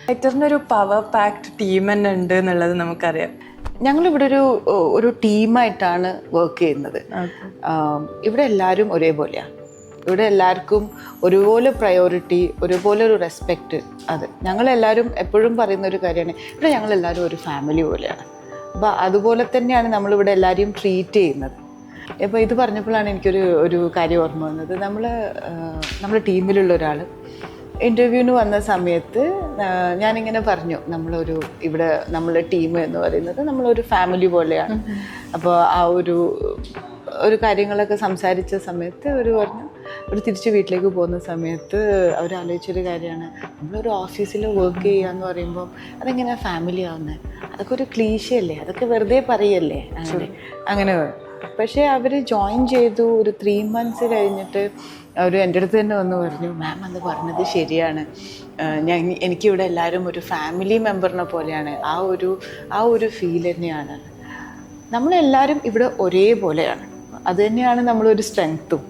റൈറ്ററിനൊരു power packed team തന്നെ ഉണ്ട് എന്നുള്ളത് നമുക്കറിയാം. ഞങ്ങളിവിടെ ഒരു ടീമായിട്ടാണ് വർക്ക് ചെയ്യുന്നത്. ഇവിടെ എല്ലാവരും ഒരേപോലെയാണ്. ഇവിടെ എല്ലാവർക്കും ഒരുപോലെ പ്രയോറിറ്റി, ഒരുപോലെ ഒരു റെസ്പെക്റ്റ്. അത് ഞങ്ങളെല്ലാവരും എപ്പോഴും പറയുന്ന ഒരു കാര്യമാണ്, ഇവിടെ ഞങ്ങളെല്ലാവരും ഒരു ഫാമിലി പോലെയാണ്. അപ്പോൾ അതുപോലെ തന്നെയാണ് നമ്മളിവിടെ എല്ലാവരെയും ട്രീറ്റ് ചെയ്യുന്നത്. ഇപ്പോൾ ഇത് പറഞ്ഞപ്പോഴാണ് ഒരു കാര്യം ഓർമ്മ വന്നത്. നമ്മുടെ ടീമിലുള്ള ഒരാൾ ഇൻ്റർവ്യൂവിന് വന്ന സമയത്ത് ഞാനിങ്ങനെ പറഞ്ഞു, ഇവിടെ നമ്മളെ ടീം എന്ന് പറയുന്നത് നമ്മളൊരു ഫാമിലി പോലെയാണ്. അപ്പോൾ ആ ഒരു കാര്യങ്ങളൊക്കെ സംസാരിച്ച സമയത്ത് പറഞ്ഞു, തിരിച്ച് വീട്ടിലേക്ക് പോകുന്ന സമയത്ത് അവരാലോചിച്ചൊരു കാര്യമാണ്, നമ്മളൊരു ഓഫീസിൽ വർക്ക് ചെയ്യുക എന്ന് പറയുമ്പം അതെങ്ങനെ ഫാമിലി ആവുന്നത്? അതൊക്കെ ഒരു ക്ലീശയല്ലേ, അതൊക്കെ വെറുതെ പറയല്ലേ അങ്ങനെ. പക്ഷേ അവർ ജോയിൻ ചെയ്തു, ഒരു 3 months കഴിഞ്ഞിട്ട് അവർ എൻ്റെ അടുത്ത് തന്നെ വന്ന് പറഞ്ഞു, മാം അന്ന് പറഞ്ഞത് ശരിയാണ്, എനിക്കിവിടെ എല്ലാവരും ഒരു ഫാമിലി മെമ്പറിനെ പോലെയാണ്. ആ ഒരു ഫീൽ തന്നെയാണ്. നമ്മളെല്ലാവരും ഇവിടെ ഒരേപോലെയാണ്. അത് തന്നെയാണ് നമ്മളൊരു സ്ട്രെങ്ത്തും.